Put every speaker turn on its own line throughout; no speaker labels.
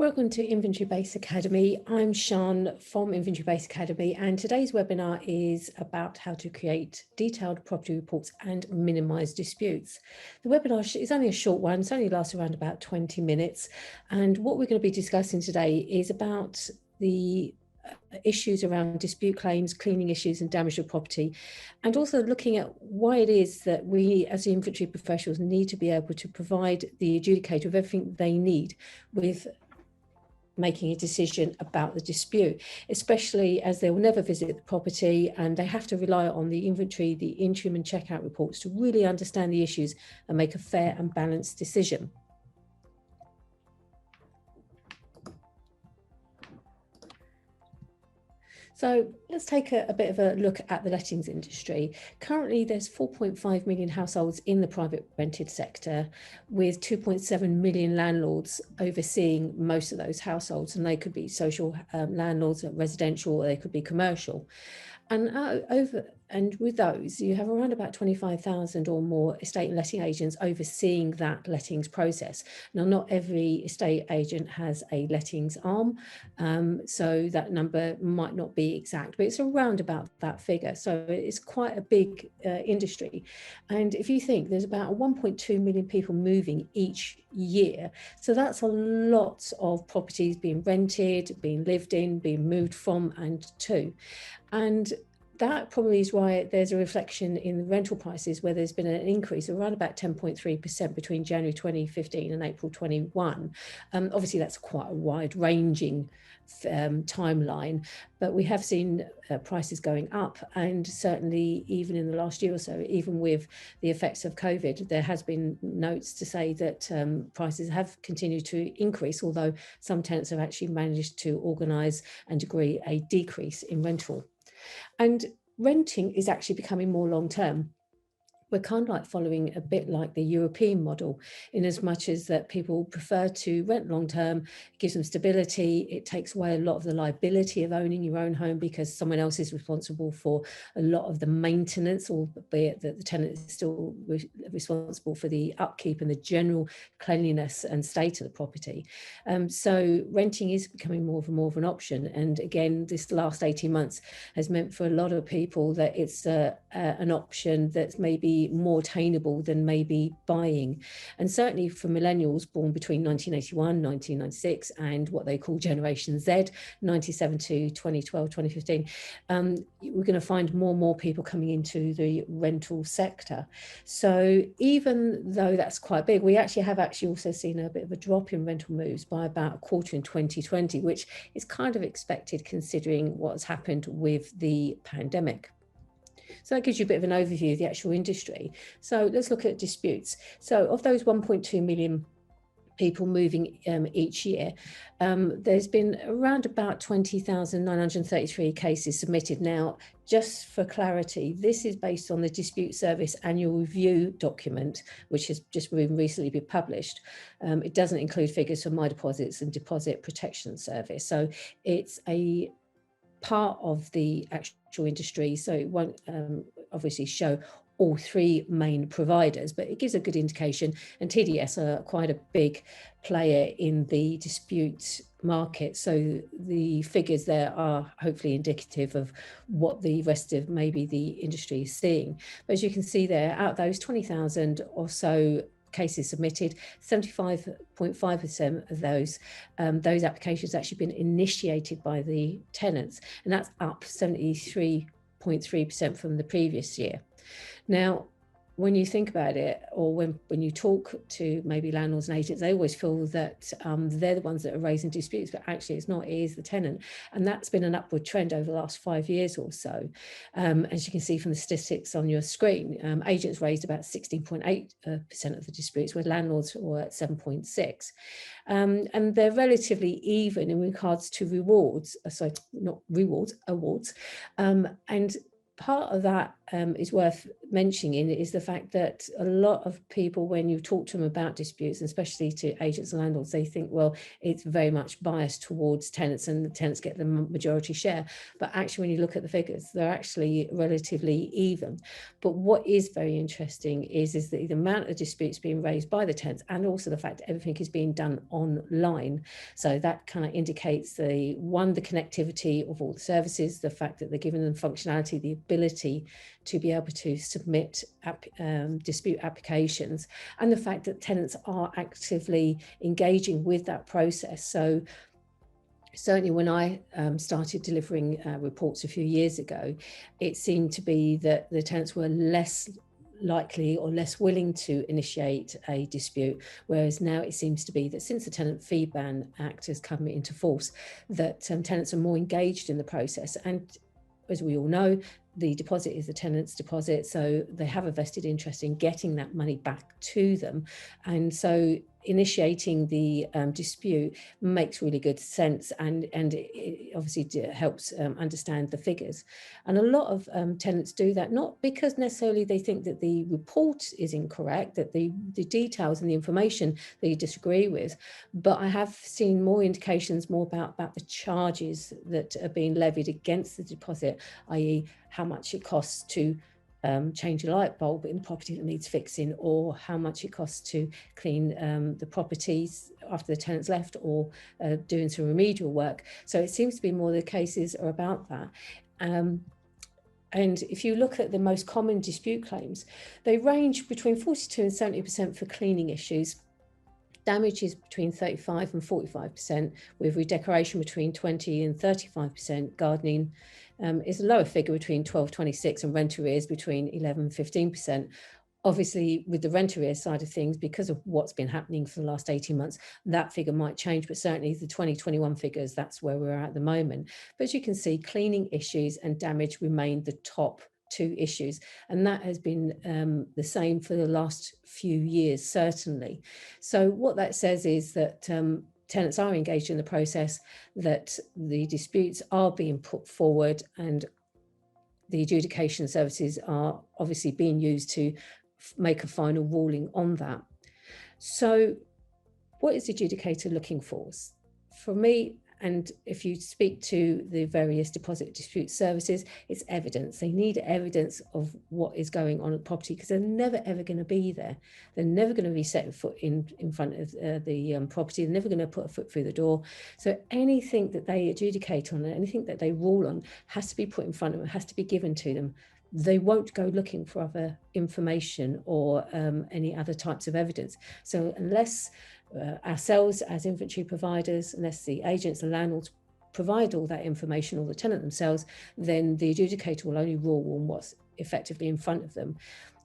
Welcome to InventoryBase Academy. I'm Sián from InventoryBase Academy, and today's webinar is about how to create detailed property reports and minimise disputes. The webinar is only a short one, it only lasts around about 20 minutes, and what we're going to be discussing today is about the issues around dispute claims, cleaning issues and damage to property, and also looking at why it is that we as inventory professionals need to be able to provide the adjudicator with everything they need with making a decision about the dispute, especially as they will never visit the property and they have to rely on the inventory, the interim and checkout reports to really understand the issues and make a fair and balanced decision. So let's take a bit of a look at the lettings industry. Currently, there's 4.5 million households in the private rented sector, with 2.7 million landlords overseeing most of those households, and they could be social landlords, residential, or they could be commercial. And with those, you have around about 25,000 or more estate and letting agents overseeing that lettings process. Now, not every estate agent has a lettings arm, so that number might not be exact, but it's around about that figure. So it's quite a big industry. And if you think there's about 1.2 million people moving each year, so that's a lot of properties being rented, being lived in, being moved from and to. And that probably is why there's a reflection in the rental prices, where there's been an increase of around about 10.3% between January 2015 and April 21. Obviously, that's quite a wide-ranging timeline, but we have seen prices going up, and certainly even in the last year or so, even with the effects of COVID, there has been notes to say that prices have continued to increase, although some tenants have actually managed to organise and agree a decrease in rental. And renting is actually becoming more long-term. We're kind of like following a bit like the European model, in as much as that people prefer to rent long-term. It gives them stability. It takes away a lot of the liability of owning your own home, because someone else is responsible for a lot of the maintenance, albeit that the tenant is still responsible for the upkeep and the general cleanliness and state of the property. So renting is becoming more of an option. And again, this last 18 months has meant for a lot of people that it's an option that's maybe more attainable than maybe buying. And certainly for millennials born between 1981, 1996, and what they call Generation Z, 97 to 2012, 2015, we're going to find more and more people coming into the rental sector. So even though that's quite big, we have also seen a bit of a drop in rental moves by about a quarter in 2020, which is kind of expected considering what's happened with the pandemic. So that gives you a bit of an overview of the actual industry. So let's look at disputes. So of those 1.2 million people moving each year, there's been around about 20,933 cases submitted. Now, just for clarity, this is based on the Dispute Service Annual Review document, which has just recently been published. It doesn't include figures for My Deposits and Deposit Protection Service. So it's a part of the actual industry, so it won't obviously show all three main providers, but it gives a good indication. And TDS are quite a big player in the dispute market, so the figures there are hopefully indicative of what the rest of maybe the industry is seeing. But as you can see there, out of those 20,000 or so cases submitted, 75.5% of those applications actually been initiated by the tenants, and that's up 73.3% from the previous year. Now, when you think about it, or when you talk to maybe landlords and agents, they always feel that they're the ones that are raising disputes, but actually it's not, it is the tenant. And that's been an upward trend over the last 5 years or so. As you can see from the statistics on your screen, agents raised about 16.8% of the disputes, where landlords were at 7.6%. And they're relatively even in regards to awards. And part of that is worth mentioning is the fact that a lot of people, when you talk to them about disputes, and especially to agents and landlords, they think, well, it's very much biased towards tenants and the tenants get the majority share. But actually, when you look at the figures, they're actually relatively even. But what is very interesting is the amount of disputes being raised by the tenants, and also the fact that everything is being done online. So that kind of indicates the connectivity of all the services, the fact that they're giving them functionality, the ability to be able to submit dispute applications, and the fact that tenants are actively engaging with that process. So certainly when I started delivering reports a few years ago, it seemed to be that the tenants were less likely or less willing to initiate a dispute, whereas now it seems to be that since the Tenant Fee Ban Act has come into force, that tenants are more engaged in the process. And as we all know, the deposit is the tenant's deposit, so they have a vested interest in getting that money back to them. And so initiating the dispute makes really good sense, and it obviously helps understand the figures. And a lot of tenants do that, not because necessarily they think that the report is incorrect, that the details and the information they disagree with, but I have seen more indications more about the charges that are being levied against the deposit, i.e. how much it costs to change a light bulb in the property that needs fixing, or how much it costs to clean the properties after the tenant's left, or doing some remedial work. So it seems to be more the cases are about that. And if you look at the most common dispute claims, they range between 42 and 70% for cleaning issues. Damage is between 35 and 45%, with redecoration between 20 and 35%. Gardening is a lower figure between 12-26%, and rent arrears between 11-15%. Obviously, with the rent arrears side of things, because of what's been happening for the last 18 months, that figure might change, but certainly the 2021 figures, that's where we're at the moment. But as you can see, cleaning issues and damage remain the top two issues, and that has been the same for the last few years, certainly. So what that says is that tenants are engaged in the process, that the disputes are being put forward, and the adjudication services are obviously being used to make a final ruling on that. So what is the adjudicator looking for? For me, and if you speak to the various deposit dispute services, it's evidence. They need evidence of what is going on at the property, because they're never ever going to be there. They're never going to be setting foot in front of the property. They're never going to put a foot through the door. So anything that they adjudicate on, anything that they rule on, has to be put in front of them, has to be given to them. They won't go looking for other information or any other types of evidence. So unless ourselves as inventory providers, unless the agents and landlords provide all that information, or the tenant themselves, then the adjudicator will only rule on what's effectively in front of them.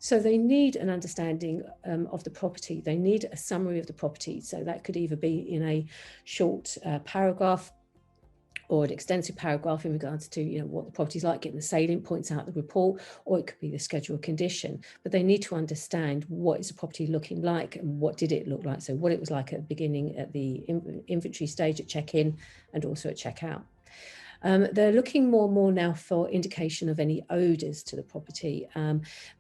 So they need an understanding of the property. They need a summary of the property. So that could either be in a short paragraph, or an extensive paragraph in regards to what the property is like, getting the salient points out of the report, or it could be the schedule of condition. But they need to understand what is the property looking like, and what did it look like. So what it was like at the beginning, at the inventory stage, at check-in, and also at check-out. They're looking more and more now for indication of any odours to the property.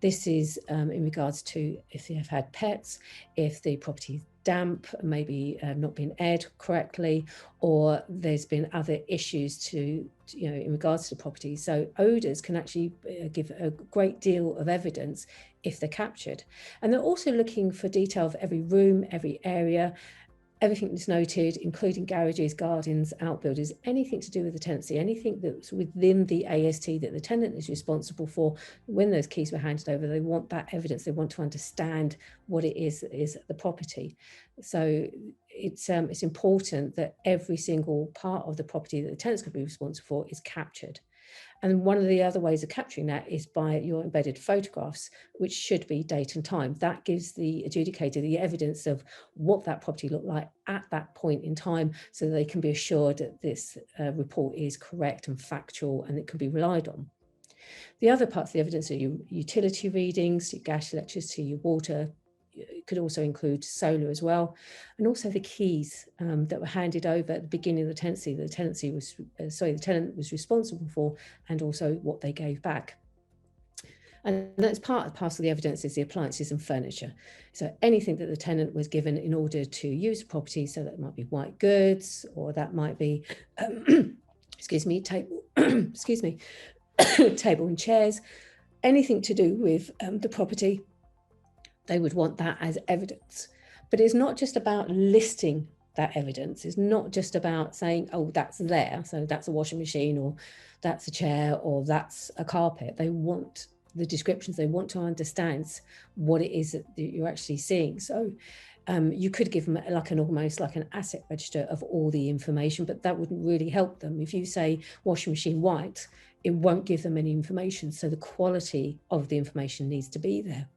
This is in regards to if they have had pets, if the property is damp, maybe not been aired correctly, or there's been other issues to in regards to the property. So odours can actually give a great deal of evidence if they're captured. And they're also looking for detail of every room, every area, everything that's noted, including garages, gardens, outbuildings, anything to do with the tenancy, anything that's within the AST that the tenant is responsible for. When those keys were handed over, they want that evidence. They want to understand what it is that is the property. So it's important that every single part of the property that the tenants could be responsible for is captured. And one of the other ways of capturing that is by your embedded photographs, which should be date and time. That gives the adjudicator the evidence of what that property looked like at that point in time, so they can be assured that this report is correct and factual, and it can be relied on. The other parts of the evidence are your utility readings, your gas, electricity, your water. It could also include solar as well, and also the keys that were handed over at the beginning of the tenancy. The tenant was responsible for, and also what they gave back. And that's part and parcel of the evidence is the appliances and furniture. So anything that the tenant was given in order to use the property, so that might be white goods, or that might be, excuse me, table, excuse me, table and chairs, anything to do with the property, they would want that as evidence. But it's not just about listing that evidence. It's not just about saying, oh, that's there, so that's a washing machine, or that's a chair, or that's a carpet. They want the descriptions. They want to understand what it is that you're actually seeing. So you could give them like almost like an asset register of all the information, but that wouldn't really help them. If you say washing machine white, it won't give them any information. So the quality of the information needs to be there.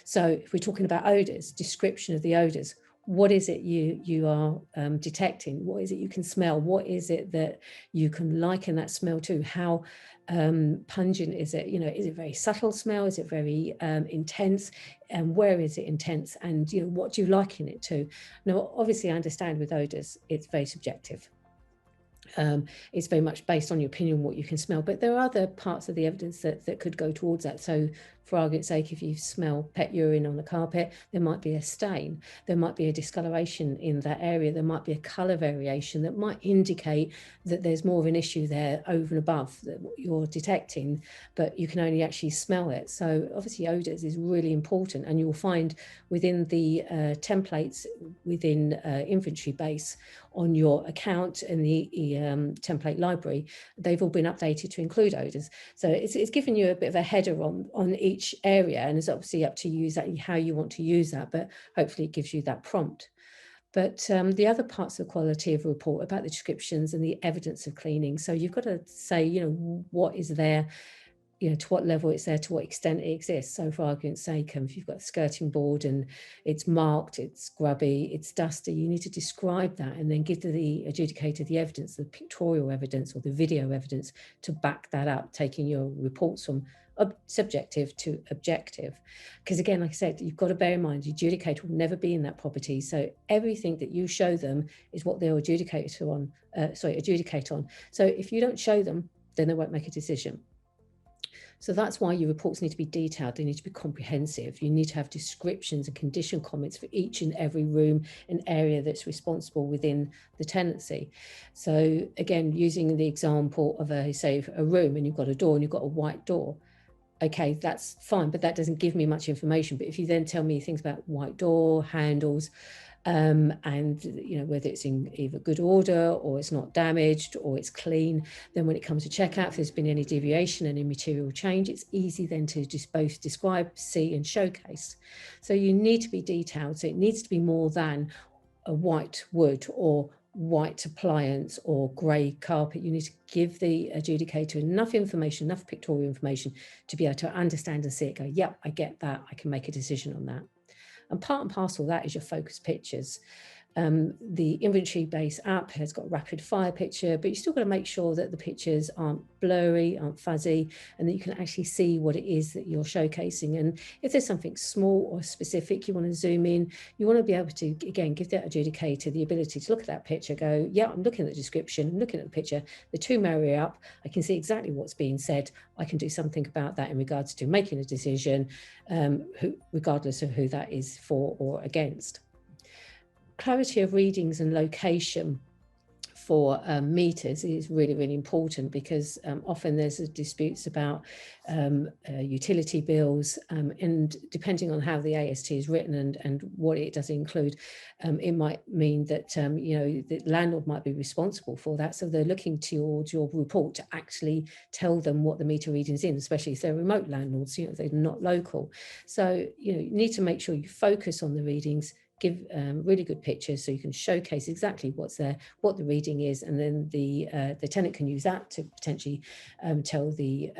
So if we're talking about odours, description of the odours, what is it you are detecting? What is it you can smell? What is it that you can liken that smell to? How pungent is it? Is it very subtle smell? Is it very intense? And where is it intense? And what do you liken it to? Now, obviously, I understand with odours, it's very subjective. It's very much based on your opinion, what you can smell, but there are other parts of the evidence that could go towards that. So for argument's sake, if you smell pet urine on the carpet, there might be a stain, there might be a discoloration in that area, there might be a colour variation that might indicate that there's more of an issue there over and above what you're detecting, but you can only actually smell it. So obviously odours is really important, and you'll find within the templates within InventoryBase on your account in the template library, they've all been updated to include odours. So it's given you a bit of a header on each area, and it's obviously up to you exactly how you want to use that, but hopefully it gives you that prompt. But the other parts of quality of report about the descriptions and the evidence of cleaning. So you've got to say, what is there, to what level it's there, to what extent it exists. So for argument's sake, if you've got a skirting board and it's marked, it's grubby, it's dusty, you need to describe that and then give to the adjudicator the evidence, the pictorial evidence or the video evidence to back that up, taking your reports from subjective to objective. Because again, like I said, you've got to bear in mind, the adjudicator will never be in that property. So everything that you show them is what they'll adjudicate on. So if you don't show them, then they won't make a decision. So that's why your reports need to be detailed. They need to be comprehensive. You need to have descriptions and condition comments for each and every room and area that's responsible within the tenancy. So again, using the example of say a room, and you've got a door and you've got a white door. Okay, that's fine, but that doesn't give me much information. But if you then tell me things about white door, handles, and whether it's in either good order or it's not damaged or it's clean, then when it comes to checkout, if there's been any deviation, any material change, it's easy then to just both describe, see and showcase. So you need to be detailed. So it needs to be more than a white wood or white appliance or grey carpet. You need to give the adjudicator enough information, enough pictorial information to be able to understand and see it, go, yep, I get that, I can make a decision on that. And part and parcel of that is your focus pictures. The InventoryBase app has got rapid fire picture, but you still got to make sure that the pictures aren't blurry, aren't fuzzy, and that you can actually see what it is that you're showcasing. And if there's something small or specific you want to zoom in, you want to be able to, again, give that adjudicator the ability to look at that picture, go, yeah, I'm looking at the description, I'm looking at the picture, the two marry up, I can see exactly what's being said, I can do something about that in regards to making a decision, regardless of who that is for or against. Clarity of readings and location for meters is really, really important, because often there's disputes about utility bills, and depending on how the AST is written and what it does include, it might mean that the landlord might be responsible for that. So they're looking towards your report to actually tell them what the meter readings in, especially if they're remote landlords, they're not local. So you need to make sure you focus on the readings, give really good pictures so you can showcase exactly what's there, what the reading is, and then the tenant can use that to potentially tell the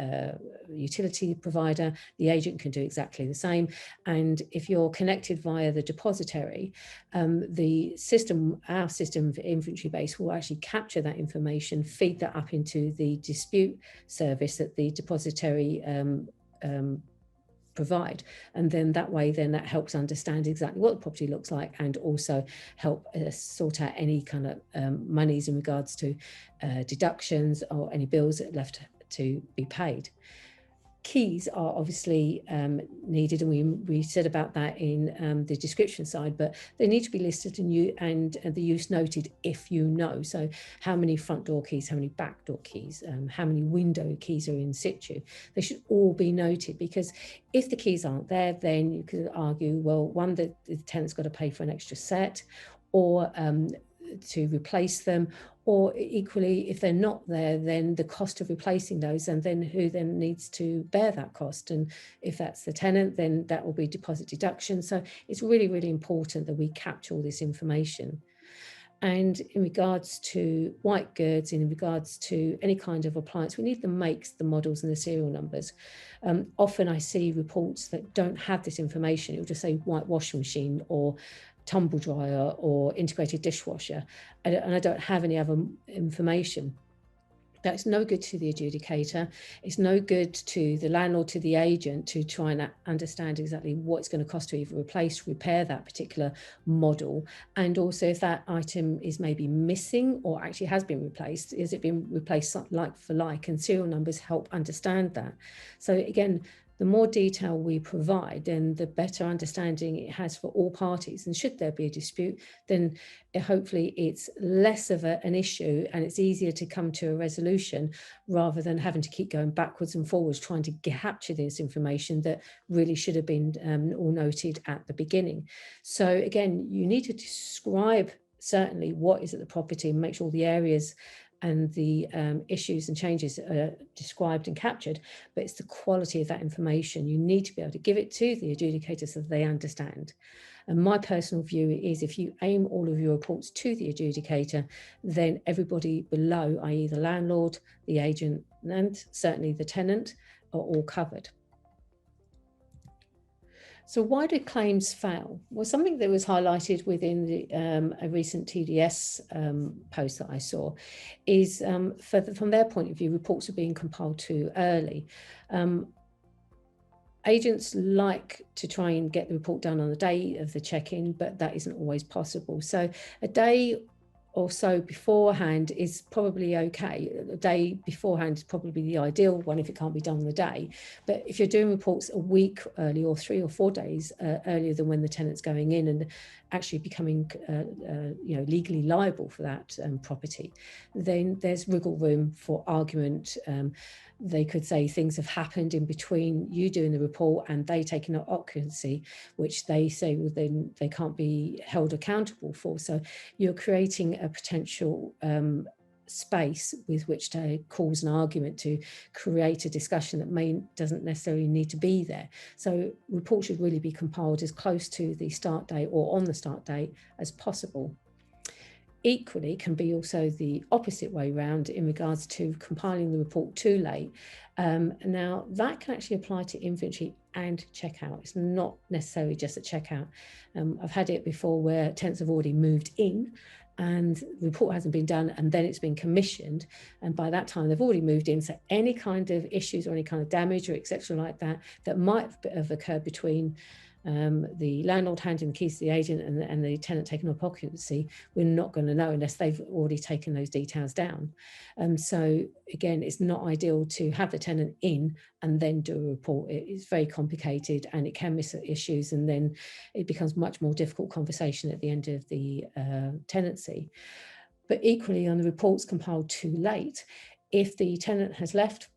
utility provider. The agent can do exactly the same. And if you're connected via the depository, the system, our system for InventoryBase, will actually capture that information, feed that up into the dispute service that the depository provide, and then that way then that helps understand exactly what the property looks like, and also help sort out any kind of monies in regards to deductions or any bills that are left to be paid. Keys are obviously needed, and we said about that in the description side, but they need to be listed and the use noted if you know. So how many front door keys, how many back door keys, how many window keys are in situ. They should all be noted, because if the keys aren't there, then you could argue, well, one, that the tenant's got to pay for an extra set, or to replace them, or equally, if they're not there, then the cost of replacing those, and then who then needs to bear that cost. And if that's the tenant, then that will be deposit deduction. So it's really, really important that we capture all this information. And in regards to white goods, in regards to any kind of appliance, we need the makes, the models, and the serial numbers. Often I see reports that don't have this information. It'll just say white washing machine, or tumble dryer, or integrated dishwasher, and I don't have any other information. That's no good to the adjudicator. It's no good to the landlord, to the agent, to try and understand exactly what it's going to cost to either replace, repair that particular model. And also, if that item is maybe missing or actually has been replaced, is it been replaced like for like? And serial numbers help understand that. So again, the more detail we provide, then the better understanding it has for all parties. And should there be a dispute, then hopefully it's less of an issue, and it's easier to come to a resolution, rather than having to keep going backwards and forwards trying to capture this information that really should have been all noted at the beginning. So again, you need to describe certainly what is at the property, and make sure all the areas and the issues and changes are described and captured, but it's the quality of that information. You need to be able to give it to the adjudicator so that they understand. And my personal view is, if you aim all of your reports to the adjudicator, then everybody below, i.e. the landlord, the agent, and certainly the tenant, are all covered. So why do claims fail? Well, something that was highlighted within a recent TDS post that I saw is, from their point of view, reports are being compiled too early. Agents like to try and get the report done on the day of the check-in, but that isn't always possible. So a day or so beforehand is probably okay. A day beforehand is probably the ideal one if it can't be done on the day. But if you're doing reports a week early, or 3 or 4 days earlier than when the tenant's going in and actually becoming legally liable for that property, then there's wiggle room for argument. They could say things have happened in between you doing the report and they taking up occupancy, which they say, well, then they can't be held accountable for. So you're creating a potential space with which to cause an argument, to create a discussion that doesn't necessarily need to be there. So reports should really be compiled as close to the start date or on the start date as possible. Equally can be also the opposite way round in regards to compiling the report too late. Now that can actually apply to inventory and checkout. It's not necessarily just at checkout. I've had it before where tenants have already moved in and the report hasn't been done, and then it's been commissioned, and by that time they've already moved in. So any kind of issues or any kind of damage or etc. like that might have occurred between the landlord handing the keys to the agent and the tenant taking up occupancy, we're not going to know unless they've already taken those details down. So again, it's not ideal to have the tenant in and then do a report. It's very complicated and it can miss issues, and then it becomes much more difficult conversation at the end of the tenancy. But equally, on the reports compiled too late, if the tenant has left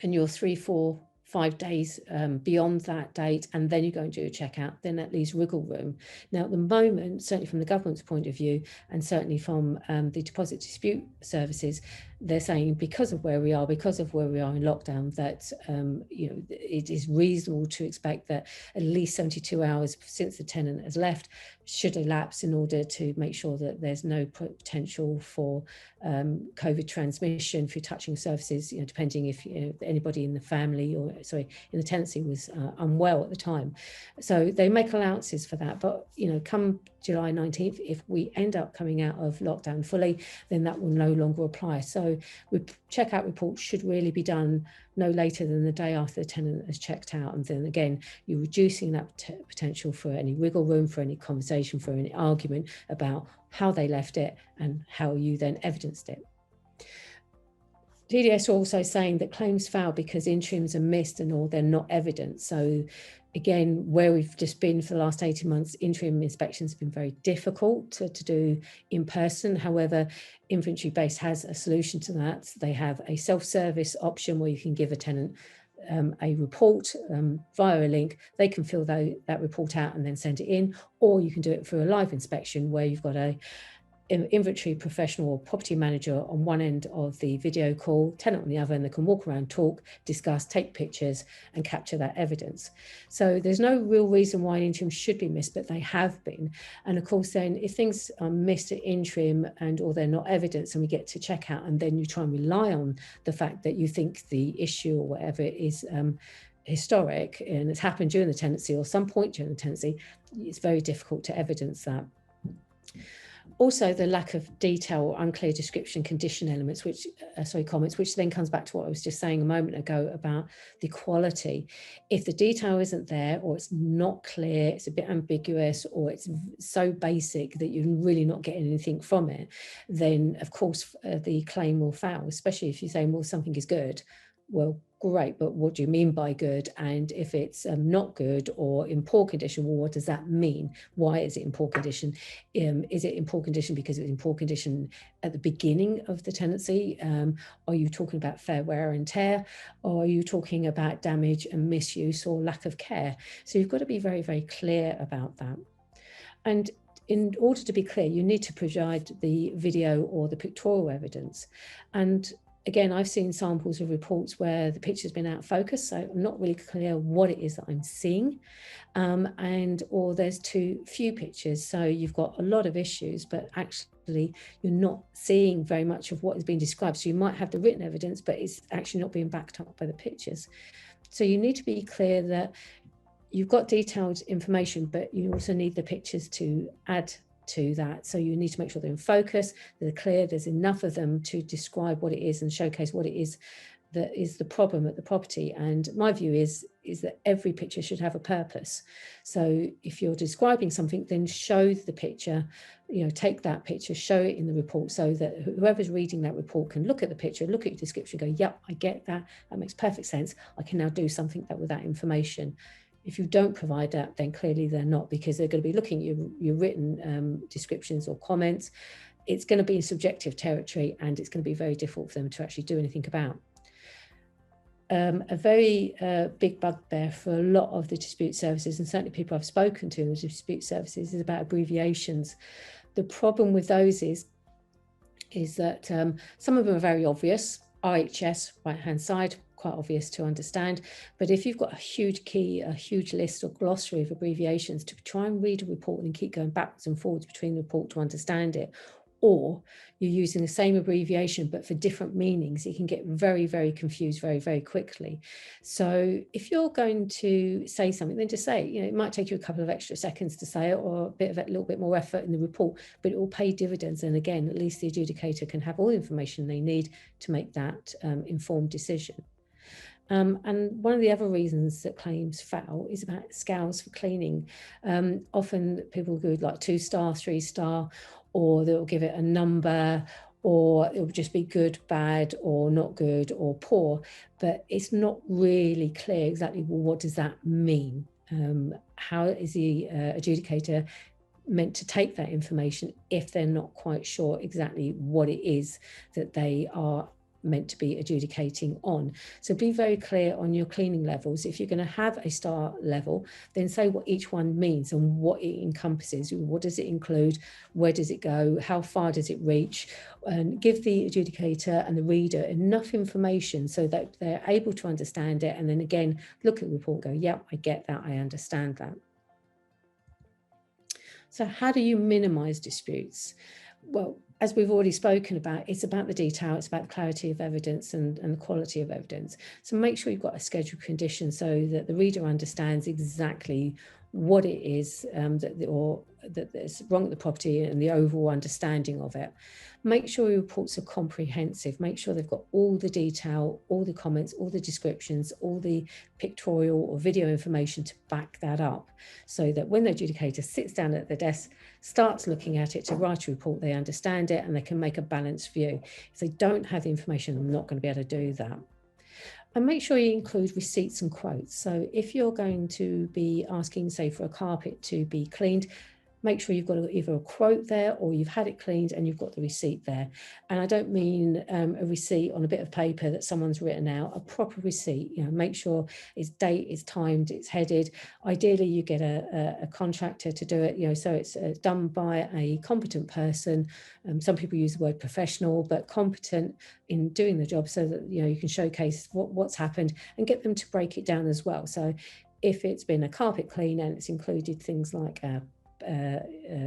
and you're 3, 4, 5 days beyond that date, and then you go and do a checkout, then that leaves wiggle room. Now, at the moment, certainly from the government's point of view, and certainly from the deposit dispute services, they're saying because of where we are in lockdown, that it is reasonable to expect that at least 72 hours since the tenant has left should elapse in order to make sure that there's no potential for COVID transmission through touching surfaces, depending if anybody in the family in the tenancy was unwell at the time. So they make allowances for that. But come July 19th, if we end up coming out of lockdown fully, then that will no longer apply. So checkout reports should really be done no later than the day after the tenant has checked out. And then again, you're reducing that potential for any wiggle room, for any conversation, for any argument about how they left it and how you then evidenced it. DDS are also saying that claims fail because interims are missed and or they're not evident. So again, where we've just been for the last 18 months, interim inspections have been very difficult to do in person. However, InventoryBase has a solution to that. They have a self-service option where you can give a tenant a report via a link. They can fill that report out and then send it in, or you can do it through a live inspection where you've got an inventory professional or property manager on one end of the video call, tenant on the other, and they can walk around, talk, discuss, take pictures and capture that evidence. So there's no real reason why interim should be missed, but they have been. And of course, then if things are missed at interim and or they're not evidence and we get to check out, and then you try and rely on the fact that you think the issue or whatever is historic and it's happened during the tenancy or some point during the tenancy, it's very difficult to evidence that. Also, the lack of detail or unclear description condition elements, which, comments, which then comes back to what I was just saying a moment ago about the quality. If the detail isn't there, or it's not clear, it's a bit ambiguous, or it's so basic that you're really not getting anything from it, then of course the claim will fail, especially if you're saying, well, something is good. Well, great, but what do you mean by good? And if it's not good or in poor condition, well, what does that mean? Why is it in poor condition? Is it in poor condition because it was in poor condition at the beginning of the tenancy? Are you talking about fair wear and tear? Or are you talking about damage and misuse or lack of care? So you've got to be very, very clear about that. And in order to be clear, you need to provide the video or the pictorial evidence. And again, I've seen samples of reports where the picture's been out of focus, so I'm not really clear what it is that I'm seeing, or there's too few pictures, so you've got a lot of issues, but actually you're not seeing very much of what is being described. So you might have the written evidence, but it's actually not being backed up by the pictures. So you need to be clear that you've got detailed information, but you also need the pictures to add to that. So you need to make sure they're in focus, they're clear, there's enough of them to describe what it is and showcase what it is that is the problem at the property. And my view is that every picture should have a purpose. So if you're describing something, then show the picture, take that picture, show it in the report, so that whoever's reading that report can look at the picture, look at your description, go, yep, I get that, that makes perfect sense, I can now do something with that information. If you don't provide that, then clearly they're not, because they're going to be looking at your written descriptions or comments. It's going to be in subjective territory, and it's going to be very difficult for them to actually do anything about. A very big bugbear for a lot of the dispute services, and certainly people I've spoken to in the dispute services, is about abbreviations. The problem with those is that some of them are very obvious. RHS, right-hand side, quite obvious to understand. But if you've got a huge key, a huge list or glossary of abbreviations, to try and read a report and keep going backwards and forwards between the report to understand it, or you're using the same abbreviation but for different meanings, it can get very, very confused very, very quickly. So if you're going to say something, then just say it. It might take you a couple of extra seconds to say it, or a little bit more effort in the report, but it will pay dividends. And again, at least the adjudicator can have all the information they need to make that informed decision. And one of the other reasons that claims fail is about scales for cleaning. Often people go like 2-star, 3-star, or they'll give it a number, or it'll just be good, bad, or not good, or poor. But it's not really clear exactly, well, what does that mean? How is the adjudicator meant to take that information if they're not quite sure exactly what it is that they are meant to be adjudicating on? So be very clear on your cleaning levels. If you're going to have a star level, then say what each one means and what it encompasses. What does it include? Where does it go? How far does it reach? And give the adjudicator and the reader enough information so that they're able to understand it. And then again, look at the report and go, yep, I get that, I understand that. So how do you minimize disputes? Well, as we've already spoken about, it's about the detail, it's about the clarity of evidence and the quality of evidence. So make sure you've got a scheduled condition so that the reader understands exactly what it is or that's wrong at the property and the overall understanding of it. Make sure your reports are comprehensive. Make sure they've got all the detail, all the comments, all the descriptions, all the pictorial or video information to back that up, so that when the adjudicator sits down at the desk, starts looking at it to write a report, they understand it and they can make a balanced view. If they don't have the information, I'm not going to be able to do that. And make sure you include receipts and quotes. So if you're going to be asking, say, for a carpet to be cleaned, make sure you've got either a quote there or you've had it cleaned and you've got the receipt there. And I don't mean a receipt on a bit of paper that someone's written out, a proper receipt. Make sure it's date, it's timed, it's headed. Ideally, you get a contractor to do it, so it's done by a competent person. Some people use the word professional, but competent in doing the job, so that you can showcase what's happened and get them to break it down as well. So if it's been a carpet clean and it's included things like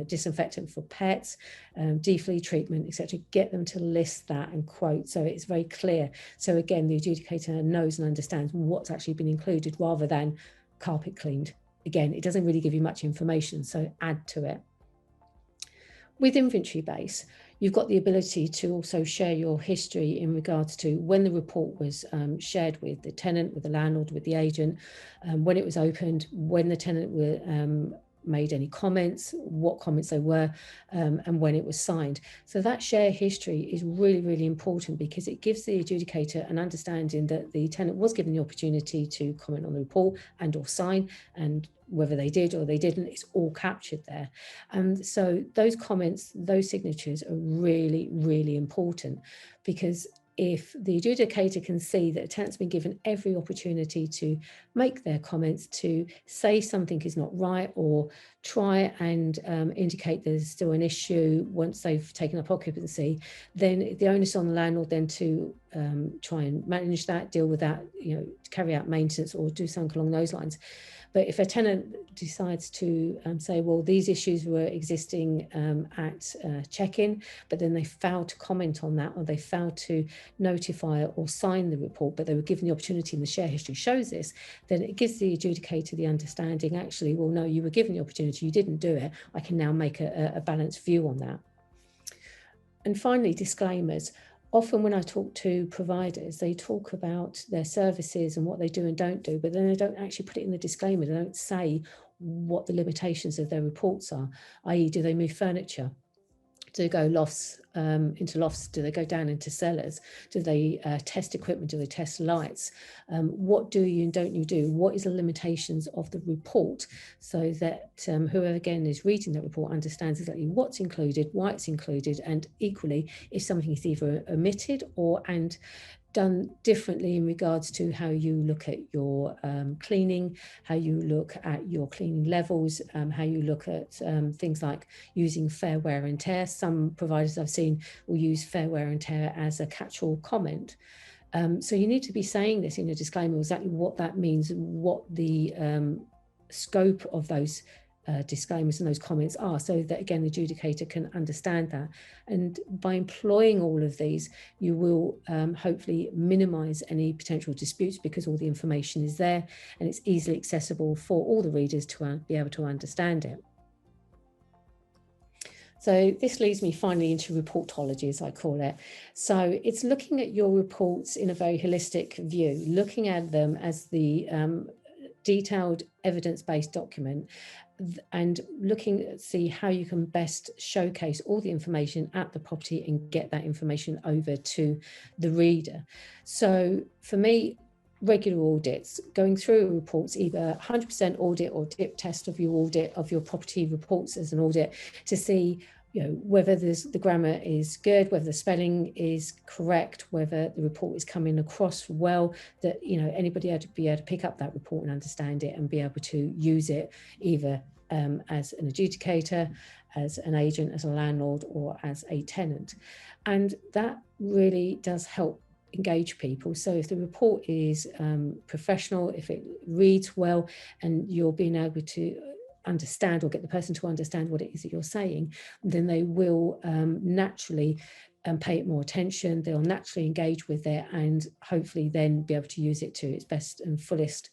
disinfectant for pets, deflea treatment, etc., get them to list that and quote, so it's very clear. So again, the adjudicator knows and understands what's actually been included, rather than carpet cleaned. Again, it doesn't really give you much information, so add to it. With InventoryBase, you've got the ability to also share your history in regards to when the report was shared with the tenant, with the landlord, with the agent, when it was opened, when the tenant made any comments, what comments they were, and when it was signed. So that share history is really, really important, because it gives the adjudicator an understanding that the tenant was given the opportunity to comment on the report and or sign, and whether they did or they didn't, it's all captured there. And so those comments, those signatures are really, really important, because if the adjudicator can see that a tenant's been given every opportunity to make their comments, to say something is not right, or try and indicate there's still an issue once they've taken up occupancy, then the onus on the landlord then to try and manage that, deal with that, carry out maintenance or do something along those lines. But if a tenant decides to say, well, these issues were existing at check-in, but then they failed to comment on that, or they failed to notify or sign the report, but they were given the opportunity, and the share history shows this, then it gives the adjudicator the understanding, actually, well, no, you were given the opportunity, you didn't do it. I can now make a balanced view on that. And finally, disclaimers. Often when I talk to providers, they talk about their services and what they do and don't do, but then they don't actually put it in the disclaimer. They don't say what the limitations of their reports are, i.e. do they move furniture? Do they go lofts into lofts? Do they go down into cellars? Do they test equipment? Do they test lights? What do you and don't you do? What is the limitations of the report, so that whoever again is reading that report understands exactly what's included, why it's included, and equally if something is either omitted or and done differently in regards to how you look at your cleaning, how you look at your cleaning levels, how you look at things like using fair wear and tear. Some providers I've seen will use fair wear and tear as a catch-all comment. So you need to be saying this in a disclaimer, exactly what that means, what the scope of those disclaimers and those comments are, so that again the adjudicator can understand that. And by employing all of these, you will hopefully minimize any potential disputes, because all the information is there and it's easily accessible for all the readers to be able to understand it. So this leads me finally into reportology, as I call it. So it's looking at your reports in a very holistic view, looking at them as the detailed evidence-based document, and looking to see how you can best showcase all the information at the property and get that information over to the reader. So for me, regular audits, going through reports, either 100% audit or dip test of your audit of your property reports as an audit, to see whether the grammar is good, whether the spelling is correct, whether the report is coming across well, that anybody had to be able to pick up that report and understand it and be able to use it either as an adjudicator, as an agent, as a landlord, or as a tenant. And that really does help engage people. So if the report is professional, if it reads well, and you're being able to understand or get the person to understand what it is that you're saying, then they will naturally pay it more attention. They'll naturally engage with it, and hopefully then be able to use it to its best and fullest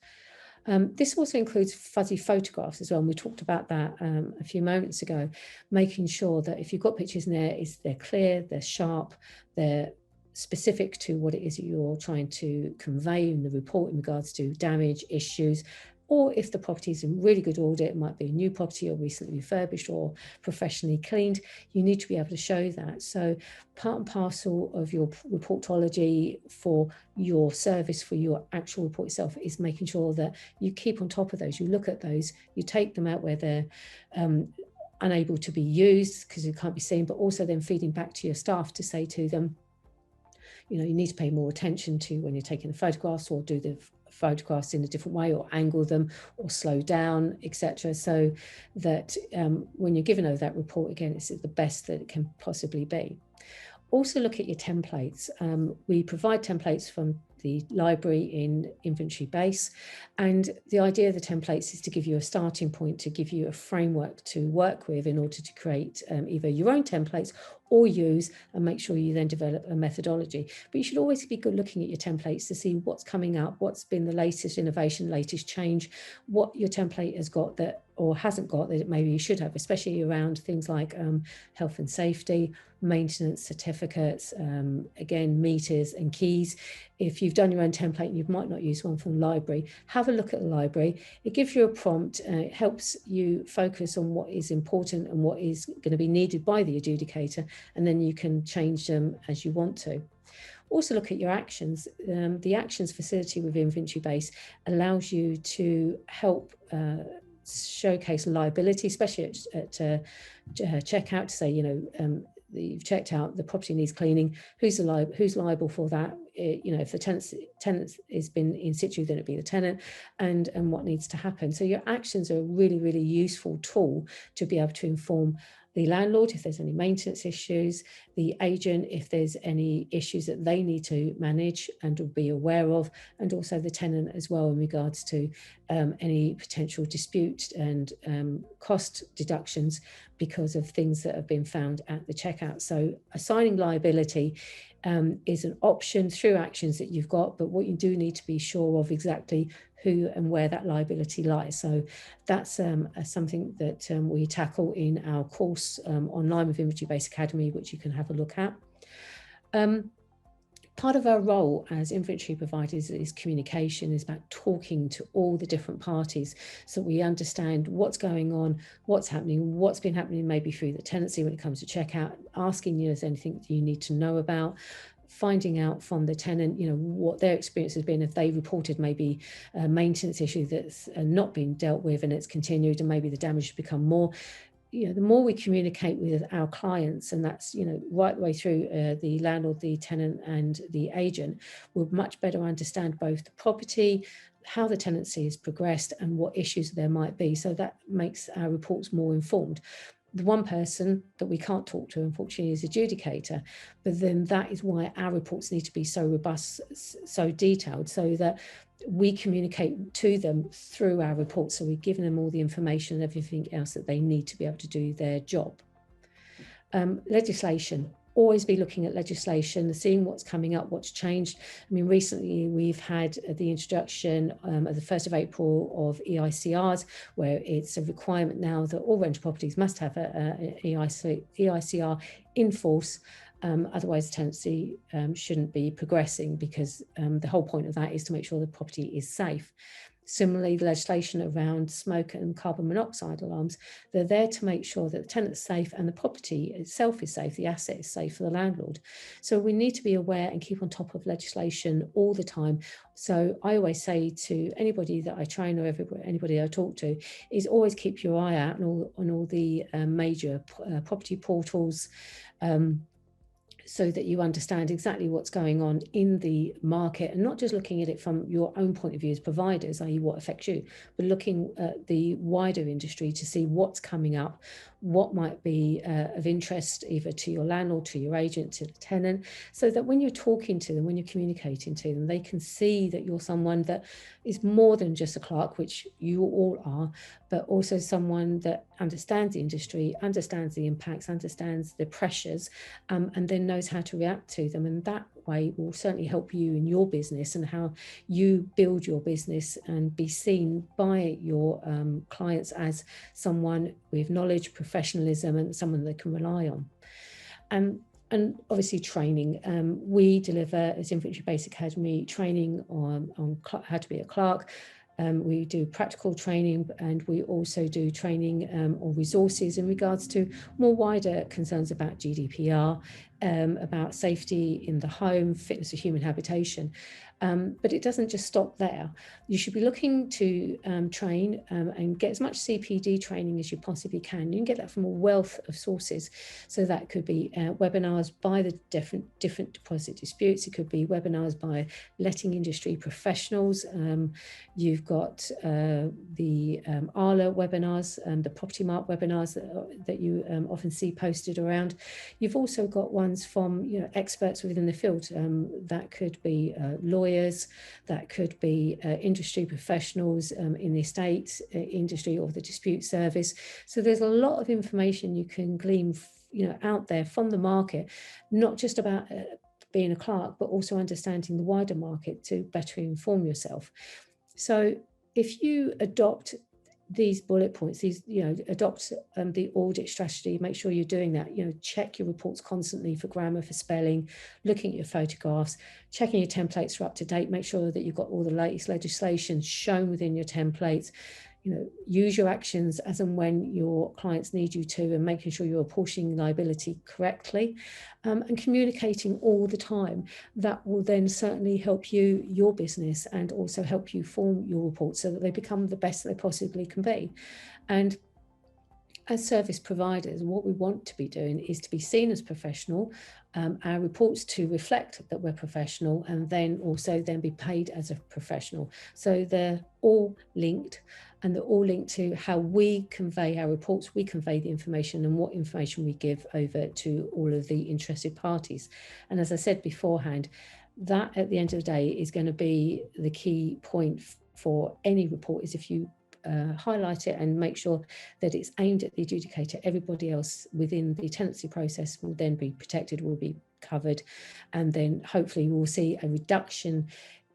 This also includes fuzzy photographs as well, and we talked about that a few moments ago, making sure that if you've got pictures in there, they're clear, they're sharp, they're specific to what it is that you're trying to convey in the report in regards to damage, issues, or if the property is in really good order, it might be a new property or recently refurbished or professionally cleaned, you need to be able to show that. So part and parcel of your reportology for your service, for your actual report itself, is making sure that you keep on top of those, you look at those, you take them out where they're unable to be used because it can't be seen, but also then feeding back to your staff to say to them, you know, you need to pay more attention to when you're taking the photographs, or do the photographs in a different way, or angle them, or slow down, etc. So that when you're given over that report, again, it's the best that it can possibly be. Also look at your templates. We provide templates from the library in InventoryBase, and the idea of the templates is to give you a starting point, to give you a framework to work with in order to create either your own templates or use and make sure you then develop a methodology. But you should always be good looking at your templates to see what's coming up, what's been the latest innovation, latest change, what your template has got that or hasn't got that maybe you should have, especially around things like health and safety, maintenance certificates, again, meters and keys. If you've done your own template and you might not use one from the library, have a look at the library. It gives you a prompt, it helps you focus on what is important and what is going to be needed by the adjudicator, and then you can change them as you want to. Also look at your actions. The actions facility with InventoryBase allows you to help showcase liability, especially at checkout, to say, you know, you've checked out, the property needs cleaning, who's liable for that? You know, if the tenant has been in situ, then it'd be the tenant, and what needs to happen. So your actions are a really, really useful tool to be able to inform the landlord if there's any maintenance issues, the agent if there's any issues that they need to manage and will be aware of, and also the tenant as well in regards to any potential dispute and cost deductions because of things that have been found at the checkout. So assigning liability is an option through actions that you've got, but what you do need to be sure of exactly who and where that liability lies. So that's something that we tackle in our course online with InventoryBase Academy, which you can have a look at. Part of our role as inventory providers is communication, is about talking to all the different parties so we understand what's going on, what's happening, what's been happening maybe through the tenancy when it comes to checkout, asking you if there's anything that you need to know about, finding out from the tenant, you know, what their experience has been, if they reported maybe a maintenance issue that's not been dealt with and it's continued and maybe the damage has become more. You know, the more we communicate with our clients, and that's, you know, right the way through the landlord, the tenant and the agent, we'll much better understand both the property, how the tenancy has progressed and what issues there might be. So that makes our reports more informed. The one person that we can't talk to, unfortunately, is adjudicator, but then that is why our reports need to be so robust, so detailed, so that we communicate to them through our reports. So we're giving them all the information and everything else that they need to be able to do their job. Legislation. Always be looking at legislation, seeing what's coming up, what's changed. I mean, recently we've had the introduction of the 1st of April of EICRs, where it's a requirement now that all rental properties must have an EICR in force. Otherwise, tenancy shouldn't be progressing, because the whole point of that is to make sure the property is safe. Similarly, the legislation around smoke and carbon monoxide alarms, they're there to make sure that the tenant's safe and the property itself is safe, the asset is safe for the landlord. So we need to be aware and keep on top of legislation all the time. So I always say to anybody that I train or anybody I talk to, is always keep your eye out on all the major property portals, so that you understand exactly what's going on in the market, and not just looking at it from your own point of view as providers, i.e. what affects you, but looking at the wider industry to see what's coming up, what might be of interest either to your landlord, to your agent, to the tenant, so that when you're talking to them, when you're communicating to them, they can see that you're someone that is more than just a clerk, which you all are, but also someone that understands the industry, understands the impacts, understands the pressures, and then knows how to react to them. And that way will certainly help you in your business and how you build your business and be seen by your clients as someone with knowledge, professionalism, and someone they can rely on. And obviously training. We deliver as InventoryBase Academy training on how to be a clerk. We do practical training, and we also do training or resources in regards to more wider concerns about GDPR, about safety in the home, fitness of human habitation. But it doesn't just stop there. You should be looking to train and get as much CPD training as you possibly can. You can get that from a wealth of sources. So that could be webinars by the different deposit disputes. It could be webinars by letting industry professionals. You've got the ALA webinars, the Property Mark webinars that you often see posted around. You've also got ones from experts within the field. That could be lawyers, that could be industry professionals in the estate industry or the dispute service. So there's a lot of information you can glean out there from the market, not just about being a clerk, but also understanding the wider market to better inform yourself. So if you adopt these bullet points, adopt the audit strategy, make sure you're doing that, check your reports constantly for grammar, for spelling, looking at your photographs, checking your templates are up to date, make sure that you've got all the latest legislation shown within your templates. Use your actions as and when your clients need you to, and making sure you're apportioning liability correctly, and communicating all the time. That will then certainly help your business, and also help you form your reports so that they become the best they possibly can be. And as service providers, what we want to be doing is to be seen as professional, our reports to reflect that we're professional, and then also be paid as a professional. So they're all linked, and they're all linked to how we convey our reports, we convey the information, and what information we give over to all of the interested parties. And as I said beforehand, that at the end of the day is going to be the key point for any report, is if you highlight it and make sure that it's aimed at the adjudicator. Everybody else within the tenancy process will then be protected, will be covered, and then hopefully we'll see a reduction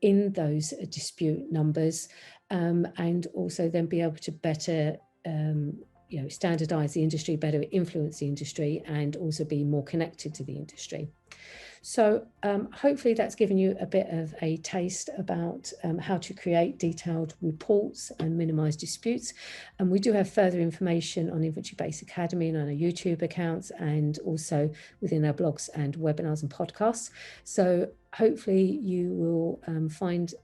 in those dispute numbers, and also then be able to better standardize the industry, better influence the industry, and also be more connected to the industry. So hopefully that's given you a bit of a taste about how to create detailed reports and minimize disputes. And we do have further information on InventoryBase Academy and on our YouTube accounts, and also within our blogs and webinars and podcasts. So hopefully you will find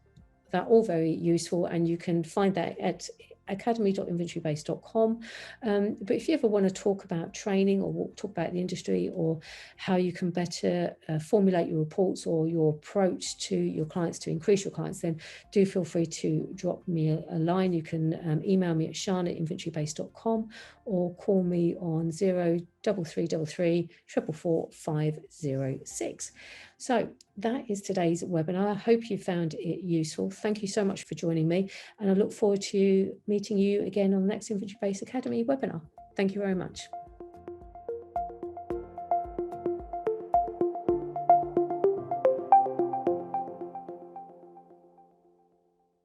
that all very useful, and you can find that at academy.inventorybase.com. But if you ever want to talk about training, or talk about the industry, or how you can better formulate your reports or your approach to your clients to increase your clients, then do feel free to drop me a line. You can email me at sián@inventorybase.com, or call me on 0333 444 506. So that is today's webinar. I hope you found it useful. Thank you so much for joining me, and I look forward to meeting you again on the next InventoryBase Academy webinar. Thank you very much.